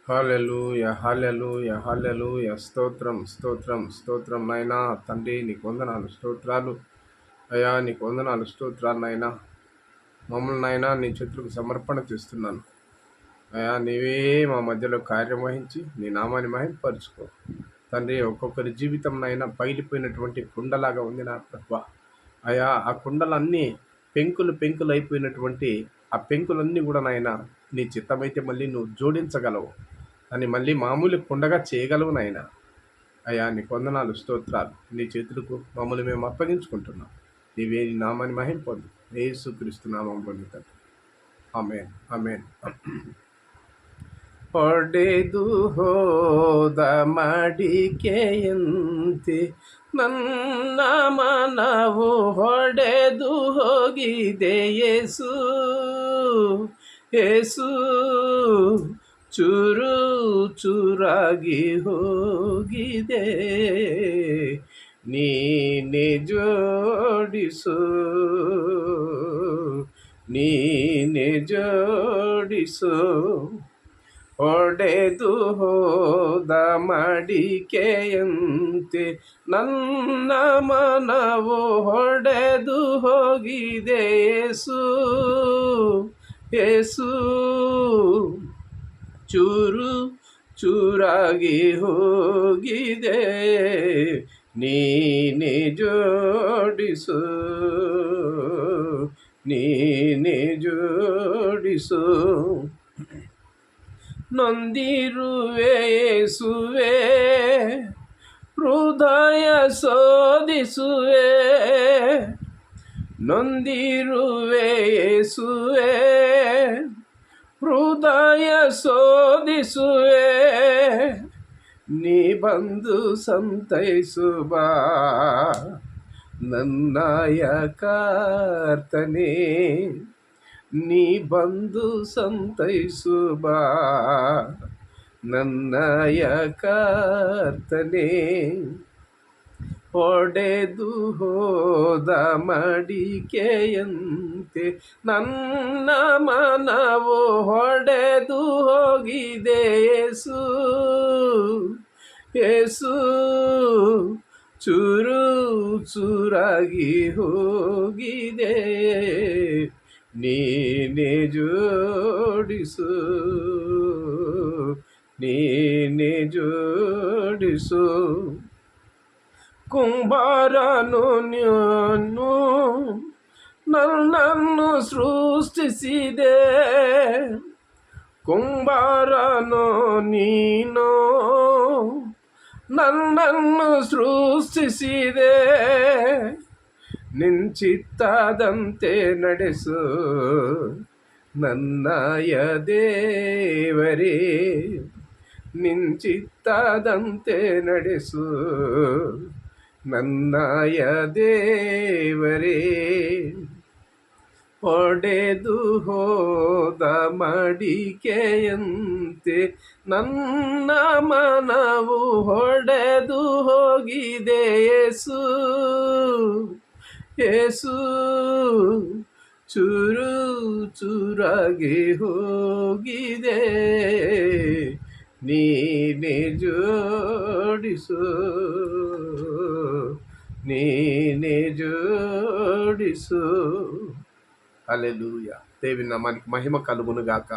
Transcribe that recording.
హల్లెలూయా, హల్లెలూయా, హల్లెలూయా. స్తోత్రం, స్తోత్రం, స్తోత్రం నాయనా. తండ్రి నీకు వందనాలు, స్తోత్రాలు. అయ్యా నీకు వందనాలు, స్తోత్రాలు నాయనా. మమ్మల్ని నాయనా నీ చేతులకు సమర్పణ చేస్తున్నాను. అయ్యా నీవే మా మధ్యలో కార్యం వహించి నీ నామాన్ని మహింపరుచుకో. తండ్రి, ఒక్కొక్కరి జీవితం నాయన పగిలిపోయినటువంటి కుండలాగా ఉంది నా ప్రభా. అయ్యా ఆ కుండలన్నీ పెంకులు పెంకులు అయిపోయినటువంటి ఆ పెంకులన్నీ కూడా నాయన నీ చిత్తమైతే మళ్ళీ నువ్వు జోడించగలవు అని, మళ్ళీ మామూలు కుండగా చేయగలవు నాయన. అయ్యా నీ వందనాలు, స్తోత్రాలు. నీ చేతులకు మమ్మల్ని మేము అప్పగించుకుంటున్నాం. నీవే నీ నామాన్ని మహిమ పొందు. యేసుక్రీస్తు నామం పొందుతాడు. ఆమేన్, ఆమేన్. ಹೊಡೆದು ಹೋದ ಮಡಿಕೆಯಂತೆ ನನ್ನ ಮನವು ಹೊಡೆದು ಹೋಗಿದೆ ಯೇಸು, ಯೇಸು. ಚೂರು ಚೂರಾಗಿ ಹೋಗಿದೆ, ನೀನೆ ಜೋಡಿಸು, ನೀನೆ ಜೋಡಿಸು. ಹೊಡೆದು ಹೋದ ಮಡಿಕೆಯಂತೆ ನನ್ನ ಮನವು ಹೊಡೆದು ಹೋಗಿದೆ ಯೇಸು, ಯೇಸು. ಚೂರು ಚೂರಾಗಿ ಹೋಗಿದೆ, ನೀನೆ ಜೋಡಿಸು, ನೀನೆ ಜೋಡಿಸು. ನೊಂದಿರುವೆ ಯೇಸುವೆ, ಹೃದಯ ಶೋಧಿಸುವೆ. ನೊಂದಿರುವೆ ಯೇಸುವೆ, ಹೃದಯ ಶೋಧಿಸುವೆ. ನೀ ಬಂದು ಸಂತೈಸು ಬಾ ನನ್ನಯ ಕರ್ತನೇ, ನೀ ಬಂದು ಸಂತೈಸು ಬಾ ನನ್ನಯ ಕರ್ತನೇ. ಹೊಡೆದು ಹೋದ ಮಡಿಕೆಯಂತೆ ನನ್ನ ಮನವು ಹೊಡೆದು ಹೋಗಿದೆ ಯೇಸು, ಯೇಸು. ಚೂರು ಚೂರಾಗಿ ಹೋಗಿದೆ, ನೀನೆ ಜೋಡಿಸು, ನೀನೆ ಜೋಡಿಸು. ಕುಂಬಾರನು ನೀನು ನನ್ನನ್ನು ಸೃಷ್ಟಿಸಿದೆ, ಕುಂಬಾರನು ನೀನು ನನ್ನನ್ನು ಸೃಷ್ಟಿಸಿದೆ. ನಿಂಚಿತ್ತದಂತೆ ನಡೆಸು ನನ್ನಯ ದೇವರೇ, ನಿಂಚಿತ್ತದಂತೆ ನಡೆಸು ನನ್ನಯ ದೇವರೇ. ಹೊಡೆದು ಹೋದ ಮಡಿಕೆಯಂತೆ ನನ್ನ ಮನವು ಹೊಡೆದು ಹೋಗಿದೆ ಯೇಸು, ಯೇಸು. ಚೂರು ಚೂರಾಗಿ ಹೋಗಿದೆ, ನೀನೆ ಜೋಡಿಸು, ನೀನೆ జోడిసు. హల్లెలూయా. దేవుని నామానికి మహిమ కలుగును గాక.